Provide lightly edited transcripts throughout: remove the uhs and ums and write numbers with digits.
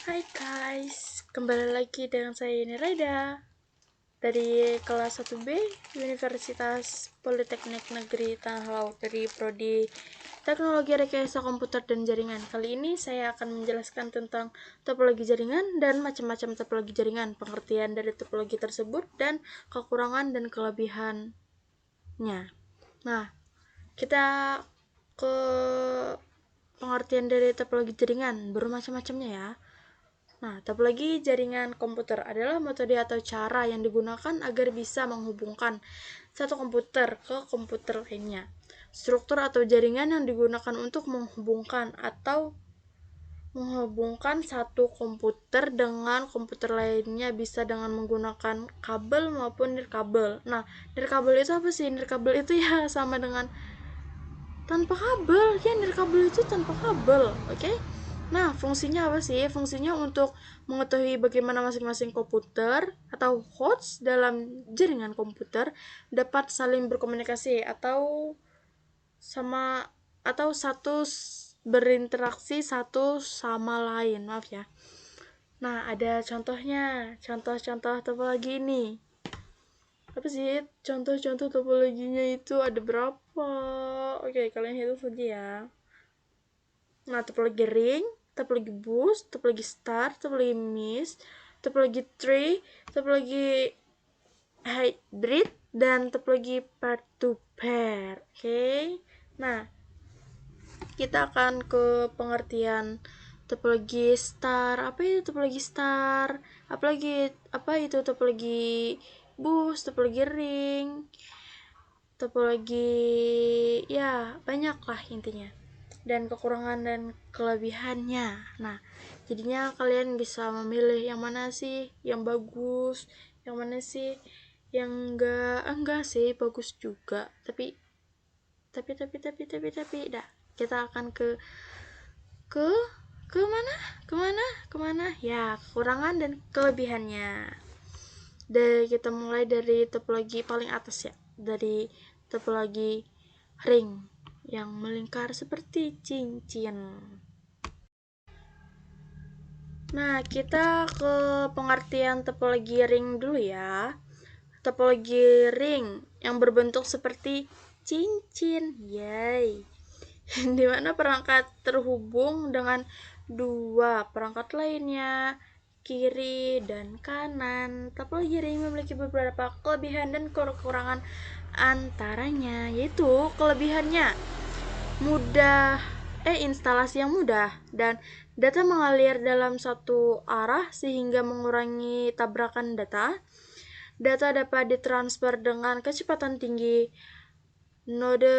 Hai guys, kembali lagi dengan saya Niraida dari kelas 1B Universitas Politeknik Negeri Tanah Laut dari Prodi Teknologi Rekayasa Komputer dan Jaringan. Kali ini saya akan menjelaskan tentang topologi jaringan dan macam-macam topologi jaringan, pengertian dari topologi tersebut, dan kekurangan dan kelebihannya. Nah, kita ke pengertian dari topologi jaringan, bermacam-macamnya ya. Nah, topologi jaringan komputer adalah metode atau cara yang digunakan agar bisa menghubungkan satu komputer ke komputer lainnya. Struktur atau jaringan yang digunakan untuk menghubungkan satu komputer dengan komputer lainnya bisa dengan menggunakan kabel maupun nirkabel. Nah, nirkabel itu apa sih? Nirkabel itu ya sama dengan tanpa kabel. Ya, nirkabel itu tanpa kabel, oke? Nah, fungsinya apa sih? Fungsinya untuk mengetahui bagaimana masing-masing komputer atau host dalam jaringan komputer dapat saling berkomunikasi atau berinteraksi satu sama lain. Maaf ya. Nah, ada contohnya. Contoh-contoh topologi ini. Apa sih contoh-contoh topologinya itu ada berapa? Oke, kalian hitung saja ya. Nah, topologi ring, topologi boost, topologi star, topologi miss, topologi tree, topologi hybrid, dan topologi pair-to-pair. Oke. Nah, kita akan ke pengertian topologi star. Apa itu topologi star? Apa itu topologi boost, topologi ring, topologi, ya banyak lah intinya, dan kekurangan dan kelebihannya. Nah, jadinya kalian bisa memilih yang mana sih yang bagus, yang mana sih yang enggak sih bagus juga, tapi dah, kita akan ke kemana ya, kekurangan dan kelebihannya. Kita mulai dari topologi paling atas ya, dari topologi ring yang melingkar seperti cincin. Nah, kita ke pengertian topologi ring dulu ya. Topologi ring yang berbentuk seperti cincin, yay. Di mana perangkat terhubung dengan dua perangkat lainnya, kiri dan kanan. Topologi ring memiliki beberapa kelebihan dan kekurangan antaranya, yaitu kelebihannya instalasi yang mudah dan data mengalir dalam satu arah sehingga mengurangi tabrakan data. Data dapat ditransfer dengan kecepatan tinggi. Node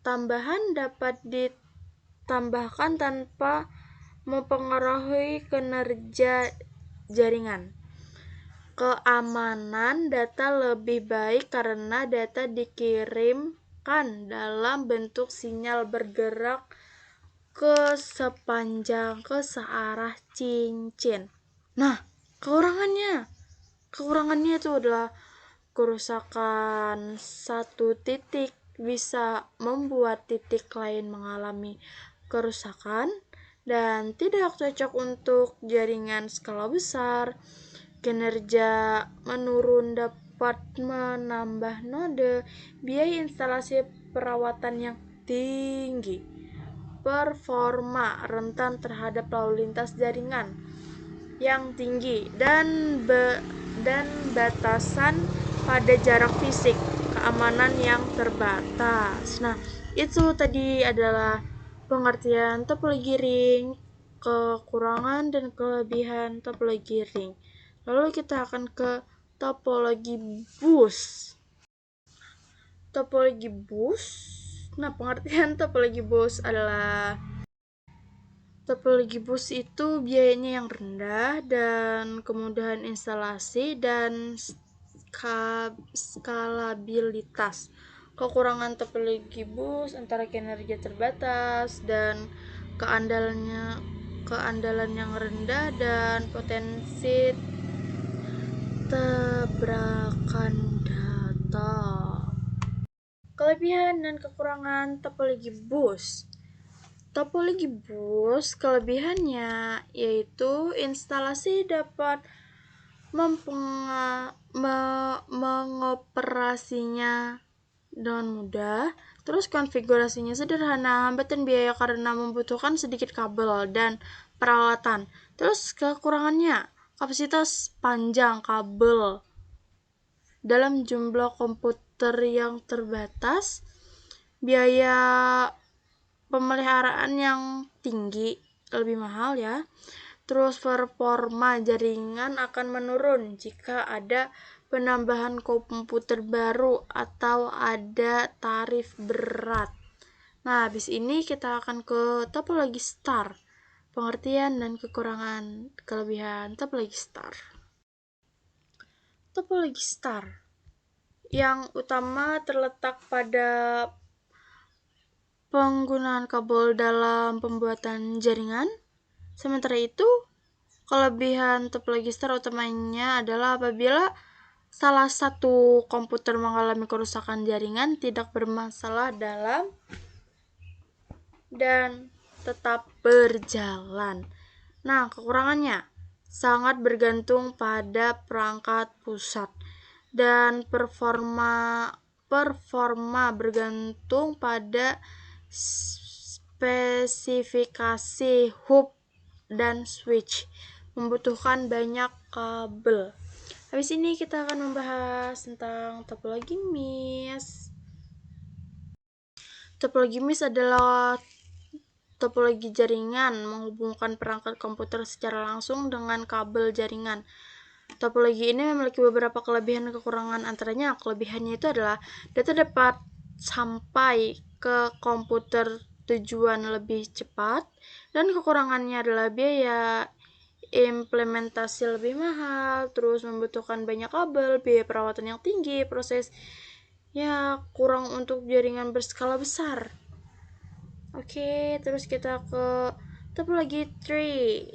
tambahan dapat ditambahkan tanpa mempengaruhi kinerja jaringan. Keamanan data lebih baik karena data dikirimkan dalam bentuk sinyal bergerak ke searah cincin. Nah, kekurangannya itu adalah kerusakan satu titik bisa membuat titik lain mengalami kerusakan dan tidak cocok untuk jaringan skala besar. Kinerja menurun dapat menambah node, biaya instalasi perawatan yang tinggi, performa rentan terhadap lalu lintas jaringan yang tinggi, dan batasan pada jarak fisik, keamanan yang terbatas. Nah, itu tadi adalah pengertian topologi ring, kekurangan dan kelebihan topologi ring. Lalu kita akan ke topologi bus. Topologi bus. Nah, pengertian topologi bus adalah topologi bus itu biayanya yang rendah dan kemudahan instalasi dan skalabilitas. Kekurangan topologi bus antara kinerja terbatas dan keandalan yang rendah dan potensi tabrakan data. Kelebihan dan kekurangan topologi bus. Topologi bus kelebihannya yaitu instalasi dapat mengoperasinya dengan mudah, terus konfigurasinya sederhana, hambatan biaya karena membutuhkan sedikit kabel dan peralatan. Terus kekurangannya, kapasitas panjang kabel dalam jumlah komputer yang terbatas, biaya pemeliharaan yang tinggi, lebih mahal ya. Terus performa jaringan akan menurun jika ada penambahan komputer baru atau ada tarif berat. Nah, habis ini kita akan ke topologi star. Pengertian dan kekurangan kelebihan topologi star. Topologi star yang utama terletak pada penggunaan kabel dalam pembuatan jaringan. Sementara itu, kelebihan topologi star utamanya adalah apabila salah satu komputer mengalami kerusakan jaringan tidak bermasalah dan tetap berjalan. Nah, kekurangannya sangat bergantung pada perangkat pusat dan performa bergantung pada spesifikasi hub dan switch, membutuhkan banyak kabel. Habis ini kita akan membahas tentang topologi MIS. Topologi MIS adalah topologi jaringan menghubungkan perangkat komputer secara langsung dengan kabel jaringan. Topologi ini memiliki beberapa kelebihan dan kekurangan. Antaranya, kelebihannya itu adalah data dapat sampai ke komputer tujuan lebih cepat, dan kekurangannya adalah biaya implementasi lebih mahal, terus membutuhkan banyak kabel, biaya perawatan yang tinggi, proses kurang untuk jaringan berskala besar. Oke, terus kita ke topologi tree.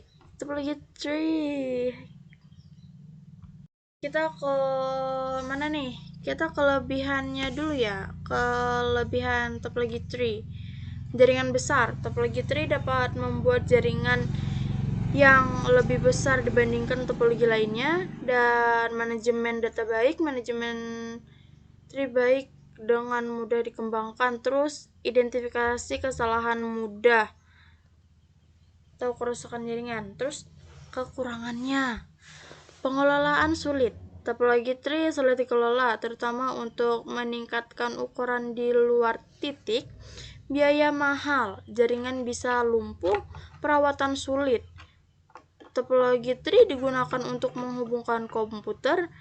Kita ke mana nih? Kita kelebihannya dulu ya. Kelebihan topologi tree. Jaringan besar. Topologi tree dapat membuat jaringan yang lebih besar dibandingkan topologi lainnya, dan manajemen data baik, manajemen tree baik dengan mudah dikembangkan. Terus identifikasi kesalahan mudah atau kerusakan jaringan. Terus kekurangannya, pengelolaan sulit. Topologi tree sulit dikelola, terutama untuk meningkatkan ukuran di luar titik. Biaya mahal, jaringan bisa lumpuh, perawatan sulit. Topologi tree digunakan untuk menghubungkan komputer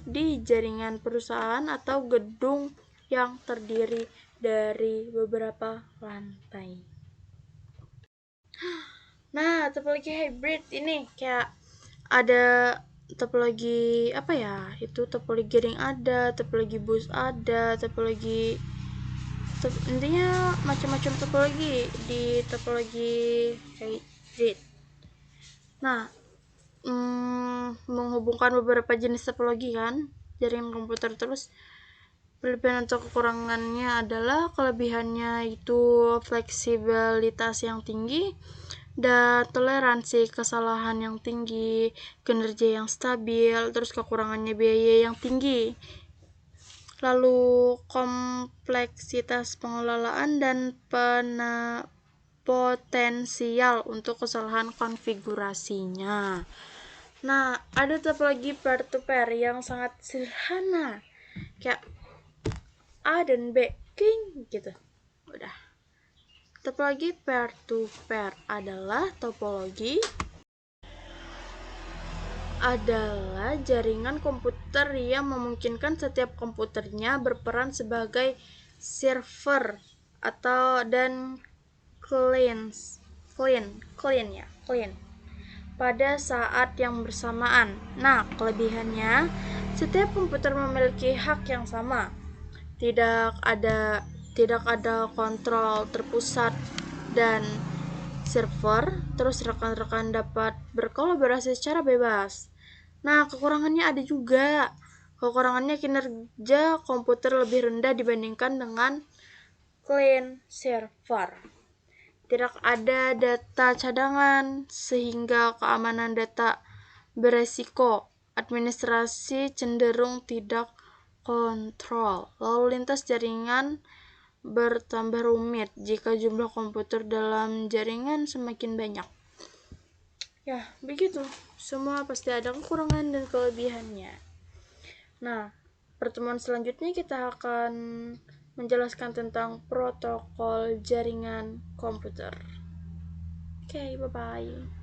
di jaringan perusahaan atau gedung yang terdiri dari beberapa lantai. Nah, topologi hybrid ini kayak ada topologi apa ya? Itu topologi ring ada, topologi bus ada, intinya macam-macam topologi di topologi hybrid. Nah, menghubungkan beberapa jenis topologi kan, jaringan komputer. Terus kelebihan atau kekurangannya adalah, kelebihannya itu fleksibilitas yang tinggi dan toleransi kesalahan yang tinggi, kinerja yang stabil. Terus kekurangannya biaya yang tinggi, lalu kompleksitas pengelolaan dan potensial untuk kesalahan konfigurasinya. Nah, ada topologi peer-to-peer yang sangat sederhana, kayak A dan B, king gitu. Udah. Topologi peer-to-peer adalah jaringan komputer yang memungkinkan setiap komputernya berperan sebagai server dan klien pada saat yang bersamaan. Nah, kelebihannya, setiap komputer memiliki hak yang sama. Tidak ada kontrol terpusat dan server. Terus rekan-rekan dapat berkolaborasi secara bebas. Nah, kekurangannya ada juga. Kekurangannya, kinerja komputer lebih rendah dibandingkan dengan clean server. Tidak ada data cadangan sehingga keamanan data beresiko. Administrasi cenderung tidak kontrol. Lalu lintas jaringan bertambah rumit jika jumlah komputer dalam jaringan semakin banyak. Ya, begitu. Semua pasti ada kekurangan dan kelebihannya. Nah, pertemuan selanjutnya kita akan menjelaskan tentang protokol jaringan komputer. Oke, bye-bye.